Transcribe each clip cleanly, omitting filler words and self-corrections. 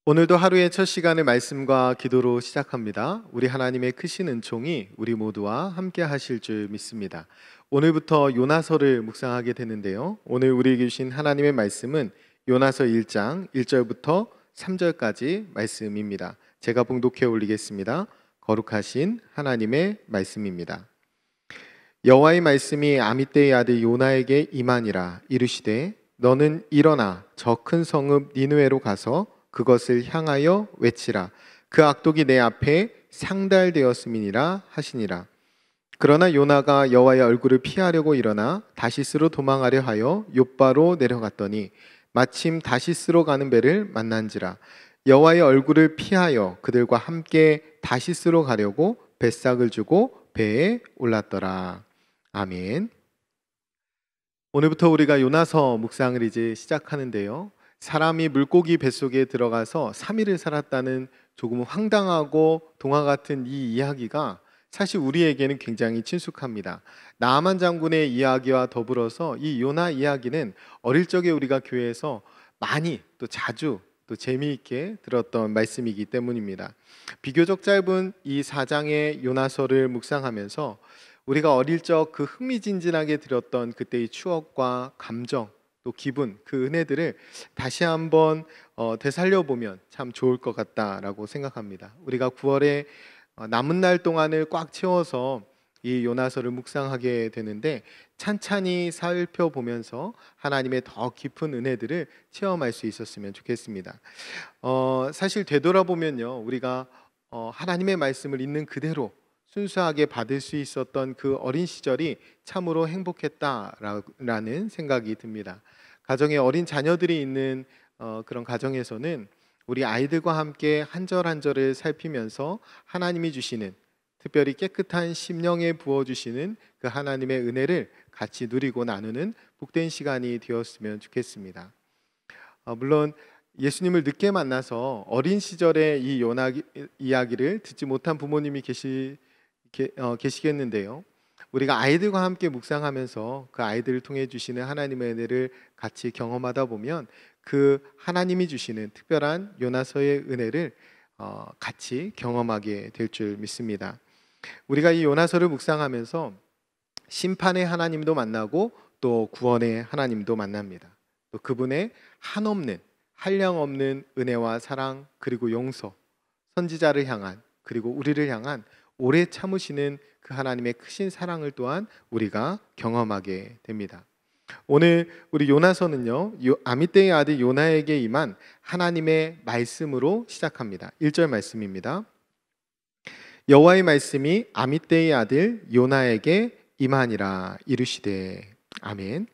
오늘도 하루의 첫 시간을 말씀과 기도로 시작합니다. 우리 하나님의 크신 은총이 우리 모두와 함께 하실 줄 믿습니다. 오늘부터 요나서를 묵상하게 되는데요. 오늘 우리에게 주신 하나님의 말씀은 요나서 1장 1절부터 3절까지 말씀입니다. 제가 봉독해 올리겠습니다. 거룩하신 하나님의 말씀입니다. 여호와의 말씀이 아미떼의 아들 요나에게 임하니라. 이르시되 너는 일어나 저 큰 성읍 니느웨로 가서 그것을 향하여 외치라. 그 악독이 내 앞에 상달되었음이니라 하시니라. 그러나 요나가 여호와의 얼굴을 피하려고 일어나 다시스로 도망하려 하여 욥바로 내려갔더니 마침 다시스로 가는 배를 만난지라. 여호와의 얼굴을 피하여 그들과 함께 다시스로 가려고 뱃삭을 주고 배에 올랐더라. 아멘. 오늘부터 우리가 요나서 묵상을 이제 시작하는데요. 사람이 물고기 뱃속에 들어가서 3일을 살았다는 조금 황당하고 동화 같은 이 이야기가 사실 우리에게는 굉장히 친숙합니다. 나아만 장군의 이야기와 더불어서 이 요나 이야기는 어릴 적에 우리가 교회에서 많이 또 자주 또 재미있게 들었던 말씀이기 때문입니다. 비교적 짧은 이 4장의 요나서를 묵상하면서 우리가 어릴 적 그 흥미진진하게 들었던 그때의 추억과 감정 또 기분, 그 은혜들을 다시 한번 되살려보면 참 좋을 것 같다라고 생각합니다. 우리가 9월에 남은 날 동안을 꽉 채워서 이 요나서를 묵상하게 되는데 찬찬히 살펴보면서 하나님의 더 깊은 은혜들을 체험할 수 있었으면 좋겠습니다. 사실 되돌아보면요, 우리가 하나님의 말씀을 있는 그대로 순수하게 받을 수 있었던 그 어린 시절이 참으로 행복했다라는 생각이 듭니다. 가정에 어린 자녀들이 있는 그런 가정에서는 우리 아이들과 함께 한 절 한 절을 살피면서 하나님이 주시는 특별히 깨끗한 심령에 부어주시는 그 하나님의 은혜를 같이 누리고 나누는 복된 시간이 되었으면 좋겠습니다. 물론 예수님을 늦게 만나서 어린 시절의 이 요나 이야기를 듣지 못한 부모님이 계시겠는데요. 우리가 아이들과 함께 묵상하면서 그 아이들을 통해 주시는 하나님의 은혜를 같이 경험하다 보면 그 하나님이 주시는 특별한 요나서의 은혜를 같이 경험하게 될 줄 믿습니다. 우리가 이 요나서를 묵상하면서 심판의 하나님도 만나고 또 구원의 하나님도 만납니다. 또 그분의 한없는 한량없는 은혜와 사랑 그리고 용서, 선지자를 향한 그리고 우리를 향한 오래 참으시는 그 하나님의 크신 사랑을 또한 우리가 경험하게 됩니다. 오늘 우리 요나서는요, 아미떼의 아들 요나에게 임한 하나님의 말씀으로 시작합니다. 1절 말씀입니다. 여호와의 말씀이 아미떼의 아들 요나에게 임하니라. 이르시되. 아멘.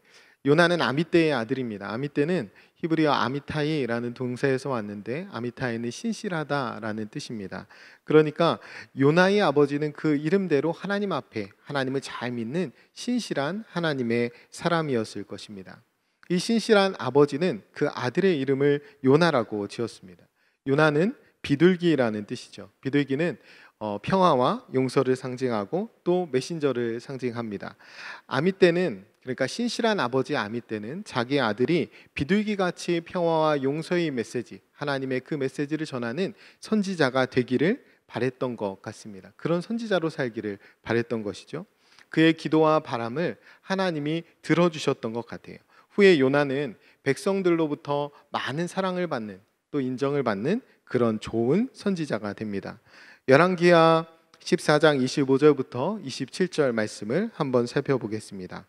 요나는 아미떼의 아들입니다. 아미떼는 히브리어 아미타이라는 동사에서 왔는데 아미타이는 신실하다라는 뜻입니다. 그러니까 요나의 아버지는 그 이름대로 하나님 앞에 하나님을 잘 믿는 신실한 하나님의 사람이었을 것입니다. 이 신실한 아버지는 그 아들의 이름을 요나라고 지었습니다. 요나는 비둘기라는 뜻이죠. 비둘기는 평화와 용서를 상징하고 또 메신저를 상징합니다. 아미떼는 그러니까 신실한 아버지 아미떼는 자기 아들이 비둘기같이 평화와 용서의 메시지, 하나님의 그 메시지를 전하는 선지자가 되기를 바랬던 것 같습니다. 그런 선지자로 살기를 바랬던 것이죠. 그의 기도와 바람을 하나님이 들어주셨던 것 같아요. 후에 요나는 백성들로부터 많은 사랑을 받는 또 인정을 받는 그런 좋은 선지자가 됩니다. 열왕기하 14장 25절부터 27절 말씀을 한번 살펴보겠습니다.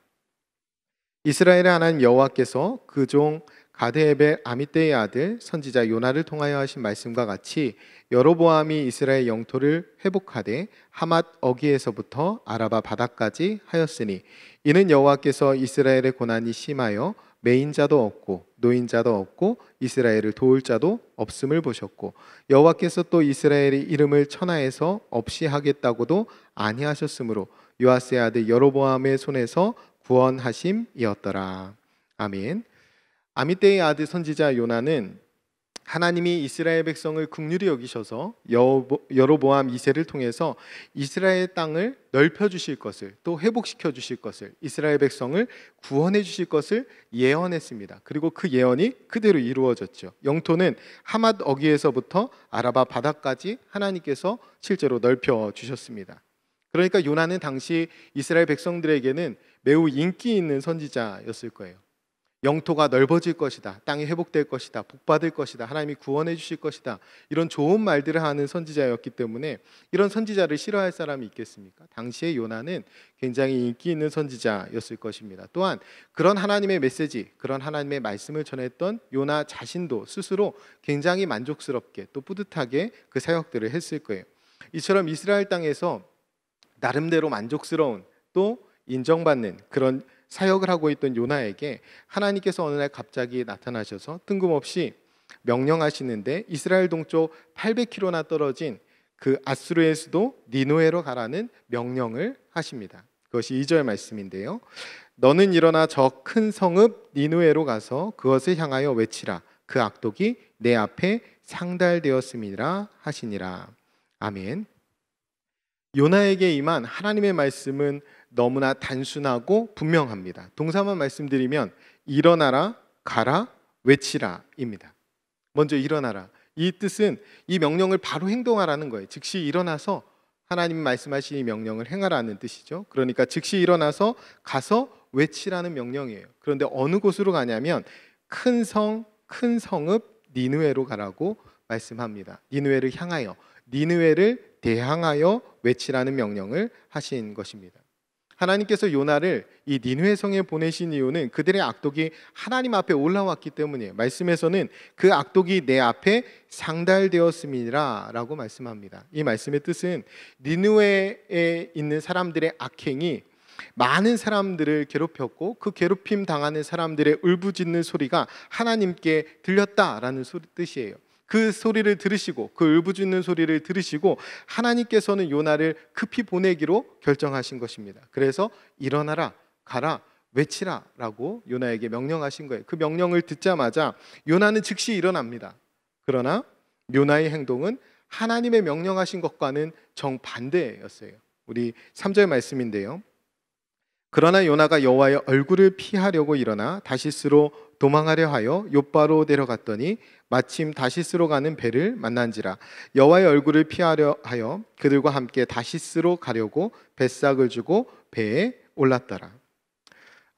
이스라엘의 하나님 여호와께서 그 종 가드헤벨 아미떼의 아들 선지자 요나를 통하여 하신 말씀과 같이 여로보암이 이스라엘 영토를 회복하되 하맛 어기에서부터 아라바 바다까지 하였으니 이는 여호와께서 이스라엘의 고난이 심하여 매인자도 없고 노인자도 없고 이스라엘을 도울 자도 없음을 보셨고 여호와께서 또 이스라엘의 이름을 천하에서 없이 하겠다고도 아니하셨으므로 요아스의 아들 여로보암의 손에서 구원하심이었더라. 아멘. 아미떼의 아들 선지자 요나는 하나님이 이스라엘 백성을 긍휼히 여기셔서 여로보암 2세를 통해서 이스라엘 땅을 넓혀 주실 것을, 또 회복시켜 주실 것을, 이스라엘 백성을 구원해 주실 것을 예언했습니다. 그리고 그 예언이 그대로 이루어졌죠. 영토는 하맛 어귀에서부터 아라바 바다까지 하나님께서 실제로 넓혀 주셨습니다. 그러니까 요나는 당시 이스라엘 백성들에게는 매우 인기 있는 선지자였을 거예요. 영토가 넓어질 것이다, 땅이 회복될 것이다, 복받을 것이다, 하나님이 구원해 주실 것이다, 이런 좋은 말들을 하는 선지자였기 때문에 이런 선지자를 싫어할 사람이 있겠습니까? 당시에 요나는 굉장히 인기 있는 선지자였을 것입니다. 또한 그런 하나님의 메시지, 그런 하나님의 말씀을 전했던 요나 자신도 스스로 굉장히 만족스럽게 또 뿌듯하게 그 사역들을 했을 거예요. 이처럼 이스라엘 땅에서 나름대로 만족스러운 또 인정받는 그런 사역을 하고 있던 요나에게 하나님께서 어느 날 갑자기 나타나셔서 뜬금없이 명령하시는데 이스라엘 동쪽 800km나 떨어진 그 아수르의 수도 니누에로 가라는 명령을 하십니다. 그것이 2절 말씀인데요. 너는 일어나 저 큰 성읍 니누에로 가서 그것을 향하여 외치라. 그 악독이 내 앞에 상달되었음이라 하시니라. 아멘. 요나에게 임한 하나님의 말씀은 너무나 단순하고 분명합니다. 동사만 말씀드리면 일어나라, 가라, 외치라입니다. 먼저 일어나라. 이 뜻은 이 명령을 바로 행동하라는 거예요. 즉시 일어나서 하나님 말씀하신 이 명령을 행하라는 뜻이죠. 그러니까 즉시 일어나서 가서 외치라는 명령이에요. 그런데 어느 곳으로 가냐면 큰 성읍 니느웨로 가라고 말씀합니다. 니느웨를 향하여, 니느웨를 대항하여 외치라는 명령을 하신 것입니다. 하나님께서 요나를 이 니느웨 성에 보내신 이유는 그들의 악독이 하나님 앞에 올라왔기 때문이에요. 말씀에서는 그 악독이 내 앞에 상달되었음이라 라고 말씀합니다. 이 말씀의 뜻은 니느웨에 있는 사람들의 악행이 많은 사람들을 괴롭혔고 그 괴롭힘 당하는 사람들의 울부짖는 소리가 하나님께 들렸다라는 뜻이에요. 그 소리를 들으시고 그 울부짖는 소리를 들으시고 하나님께서는 요나를 급히 보내기로 결정하신 것입니다. 그래서 일어나라, 가라, 외치라 라고 요나에게 명령하신 거예요. 그 명령을 듣자마자 요나는 즉시 일어납니다. 그러나 요나의 행동은 하나님의 명령하신 것과는 정반대였어요. 우리 3절 말씀인데요. 그러나 요나가 여호와의 얼굴을 피하려고 일어나 다시스로 도망하려 하여 욥바로 내려갔더니 마침 다시스로 가는 배를 만난지라. 여호와의 얼굴을 피하려 하여 그들과 함께 다시스로 가려고 뱃삭을 주고 배에 올랐더라.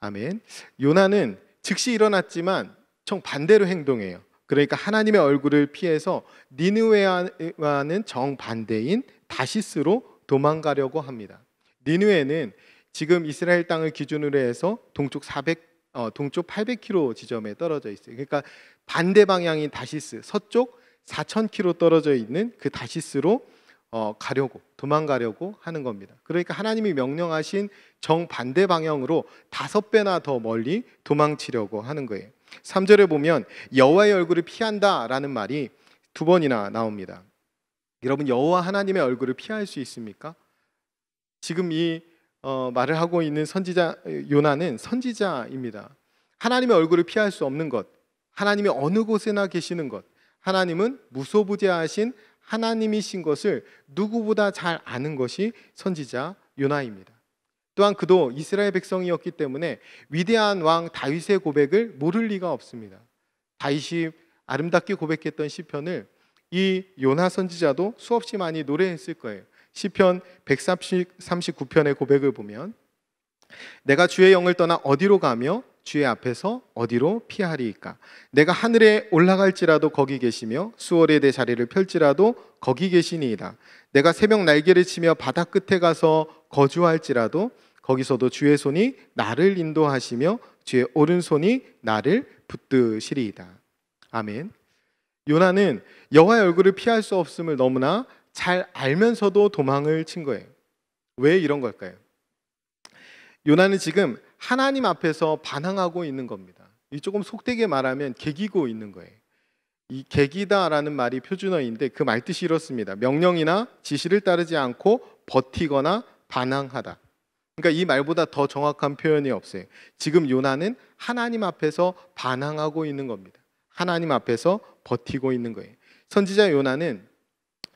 아멘. 요나는 즉시 일어났지만 정반대로 행동해요. 그러니까 하나님의 얼굴을 피해서 니느웨와는 정반대인 다시스로 도망가려고 합니다. 니느웨는 지금 이스라엘 땅을 기준으로 해서 동쪽 800km 지점에 떨어져 있어요. 그러니까 반대 방향인 다시스, 서쪽 4000km 떨어져 있는 그 다시스로 도망가려고 하는 겁니다. 그러니까 하나님이 명령하신 정반대 방향으로 5배나 더 멀리 도망치려고 하는 거예요. 3절에 보면 여호와의 얼굴을 피한다라는 말이 2번이나 나옵니다. 여러분, 여호와 하나님의 얼굴을 피할 수 있습니까? 지금 이 말을 하고 있는 선지자 요나는 선지자입니다. 하나님의 얼굴을 피할 수 없는 것, 하나님이 어느 곳에나 계시는 것, 하나님은 무소부재하신 하나님이신 것을 누구보다 잘 아는 것이 선지자 요나입니다. 또한 그도 이스라엘 백성이었기 때문에 위대한 왕 다윗의 고백을 모를 리가 없습니다. 다윗이 아름답게 고백했던 시편을 이 요나 선지자도 수없이 많이 노래했을 거예요. 시편 139편의 고백을 보면 내가 주의 영을 떠나 어디로 가며 주의 앞에서 어디로 피하리이까? 내가 하늘에 올라갈지라도 거기 계시며 수월에 내 자리를 펼지라도 거기 계시니이다. 내가 새벽 날개를 치며 바다 끝에 가서 거주할지라도 거기서도 주의 손이 나를 인도하시며 주의 오른손이 나를 붙드시리이다. 아멘. 요나는 여호와의 얼굴을 피할 수 없음을 너무나 잘 알면서도 도망을 친 거예요. 왜 이런 걸까요? 요나는 지금 하나님 앞에서 반항하고 있는 겁니다. 이 조금 속되게 말하면 개기고 있는 거예요. 이 개기다라는 말이 표준어인데 그 말뜻이 이렇습니다. 명령이나 지시를 따르지 않고 버티거나 반항하다. 그러니까 이 말보다 더 정확한 표현이 없어요. 지금 요나는 하나님 앞에서 반항하고 있는 겁니다. 하나님 앞에서 버티고 있는 거예요. 선지자 요나는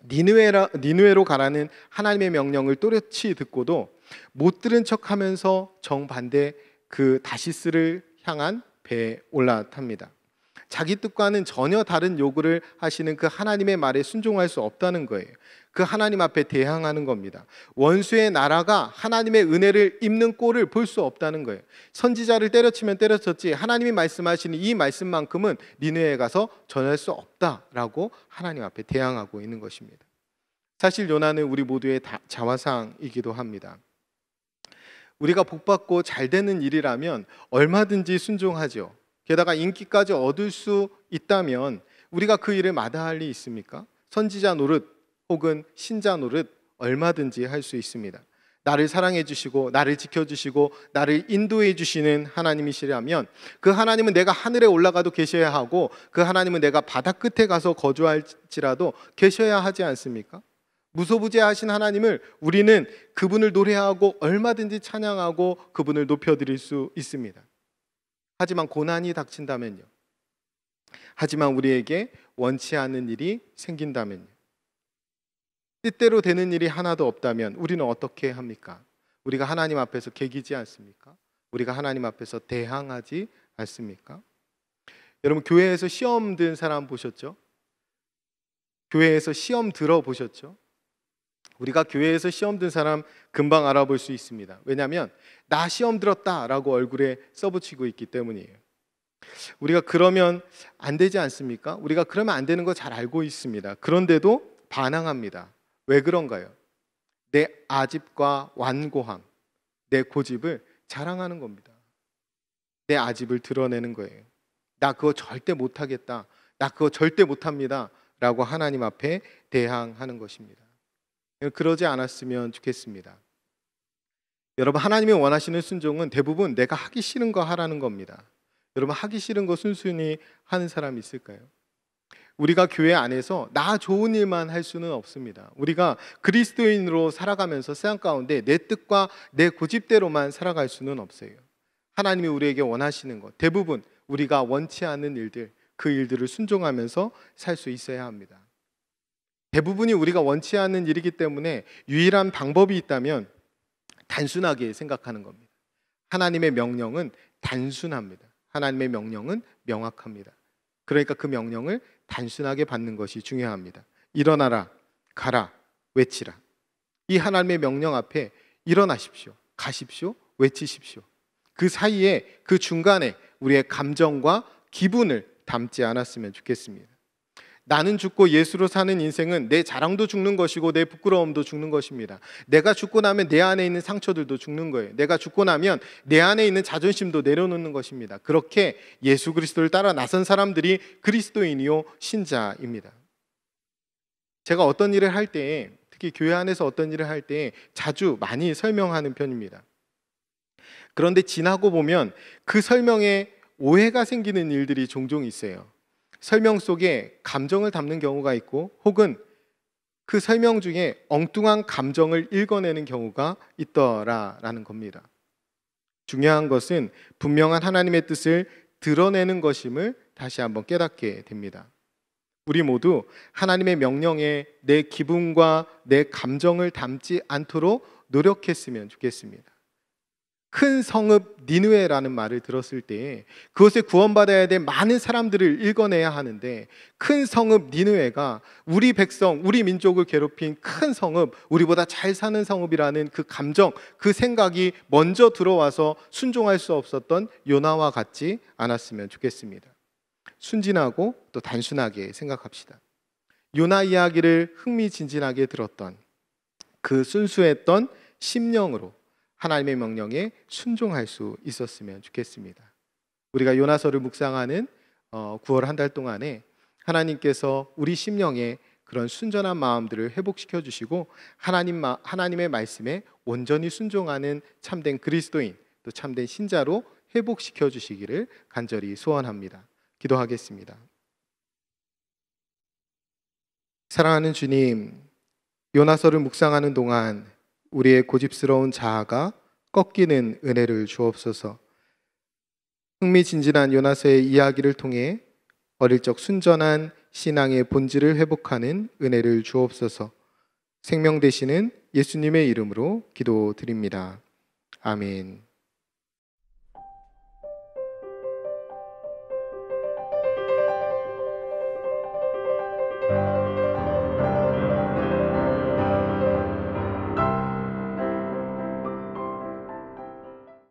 니느웨로 가라는 하나님의 명령을 또렷이 듣고도 못 들은 척하면서 정반대 그 다시스를 향한 배에 올라탑니다. 자기 뜻과는 전혀 다른 요구를 하시는 그 하나님의 말에 순종할 수 없다는 거예요. 그 하나님 앞에 대항하는 겁니다. 원수의 나라가 하나님의 은혜를 입는 꼴을 볼 수 없다는 거예요. 선지자를 때려치면 때려쳤지 하나님이 말씀하시는 이 말씀만큼은 니느웨에 가서 전할 수 없다라고 하나님 앞에 대항하고 있는 것입니다. 사실 요나는 우리 모두의 자화상이기도 합니다. 우리가 복받고 잘 되는 일이라면 얼마든지 순종하죠. 게다가 인기까지 얻을 수 있다면 우리가 그 일을 마다할 리 있습니까? 선지자 노릇 혹은 신자 노릇 얼마든지 할 수 있습니다. 나를 사랑해 주시고 나를 지켜주시고 나를 인도해 주시는 하나님이시라면 그 하나님은 내가 하늘에 올라가도 계셔야 하고 그 하나님은 내가 바다 끝에 가서 거주할지라도 계셔야 하지 않습니까? 무소부재하신 하나님을 우리는 그분을 노래하고 얼마든지 찬양하고 그분을 높여드릴 수 있습니다. 하지만 고난이 닥친다면요, 하지만 우리에게 원치 않는 일이 생긴다면요, 뜻대로 되는 일이 하나도 없다면 우리는 어떻게 합니까? 우리가 하나님 앞에서 개기지 않습니까? 우리가 하나님 앞에서 대항하지 않습니까? 여러분, 교회에서 시험 든 사람 보셨죠? 교회에서 시험 들어보셨죠? 우리가 교회에서 시험 든 사람 금방 알아볼 수 있습니다. 왜냐하면 나 시험 들었다라고 얼굴에 써붙이고 있기 때문이에요. 우리가 그러면 안 되지 않습니까? 우리가 그러면 안 되는 거 잘 알고 있습니다. 그런데도 반항합니다. 왜 그런가요? 내 아집과 완고함, 내 고집을 자랑하는 겁니다. 내 아집을 드러내는 거예요. 나 그거 절대 못하겠다, 나 그거 절대 못합니다 라고 하나님 앞에 대항하는 것입니다. 그러지 않았으면 좋겠습니다. 여러분, 하나님이 원하시는 순종은 대부분 내가 하기 싫은 거 하라는 겁니다. 여러분, 하기 싫은 거 순순히 하는 사람이 있을까요? 우리가 교회 안에서 나 좋은 일만 할 수는 없습니다. 우리가 그리스도인으로 살아가면서 세상 가운데 내 뜻과 내 고집대로만 살아갈 수는 없어요. 하나님이 우리에게 원하시는 것, 대부분 우리가 원치 않는 일들, 그 일들을 순종하면서 살 수 있어야 합니다. 대부분이 우리가 원치 않는 일이기 때문에 유일한 방법이 있다면 단순하게 생각하는 겁니다. 하나님의 명령은 단순합니다. 하나님의 명령은 명확합니다. 그러니까 그 명령을 단순하게 받는 것이 중요합니다. 일어나라, 가라, 외치라. 이 하나님의 명령 앞에 일어나십시오, 가십시오, 외치십시오. 그 사이에, 그 중간에 우리의 감정과 기분을 담지 않았으면 좋겠습니다. 나는 죽고 예수로 사는 인생은 내 자랑도 죽는 것이고 내 부끄러움도 죽는 것입니다. 내가 죽고 나면 내 안에 있는 상처들도 죽는 거예요. 내가 죽고 나면 내 안에 있는 자존심도 내려놓는 것입니다. 그렇게 예수 그리스도를 따라 나선 사람들이 그리스도인이요 신자입니다. 제가 어떤 일을 할 때, 특히 교회 안에서 어떤 일을 할 때 자주 많이 설명하는 편입니다. 그런데 지나고 보면 그 설명에 오해가 생기는 일들이 종종 있어요. 설명 속에 감정을 담는 경우가 있고 혹은 그 설명 중에 엉뚱한 감정을 읽어내는 경우가 있더라라는 겁니다. 중요한 것은 분명한 하나님의 뜻을 드러내는 것임을 다시 한번 깨닫게 됩니다. 우리 모두 하나님의 명령에 내 기분과 내 감정을 담지 않도록 노력했으면 좋겠습니다. 큰 성읍 니느웨라는 말을 들었을 때 그것에 구원받아야 될 많은 사람들을 읽어내야 하는데, 큰 성읍 니느웨가 우리 백성, 우리 민족을 괴롭힌 큰 성읍, 우리보다 잘 사는 성읍이라는 그 감정, 그 생각이 먼저 들어와서 순종할 수 없었던 요나와 같지 않았으면 좋겠습니다. 순진하고 또 단순하게 생각합시다. 요나 이야기를 흥미진진하게 들었던 그 순수했던 심령으로 하나님의 명령에 순종할 수 있었으면 좋겠습니다. 우리가 요나서를 묵상하는 9월 한 달 동안에 하나님께서 우리 심령에 그런 순전한 마음들을 회복시켜 주시고 하나님의 말씀에 온전히 순종하는 참된 그리스도인, 또 참된 신자로 회복시켜 주시기를 간절히 소원합니다. 기도하겠습니다. 사랑하는 주님, 요나서를 묵상하는 동안 우리의 고집스러운 자아가 꺾이는 은혜를 주옵소서. 흥미진진한 요나서의 이야기를 통해 어릴 적 순전한 신앙의 본질을 회복하는 은혜를 주옵소서. 생명 되시는 예수님의 이름으로 기도드립니다. 아멘.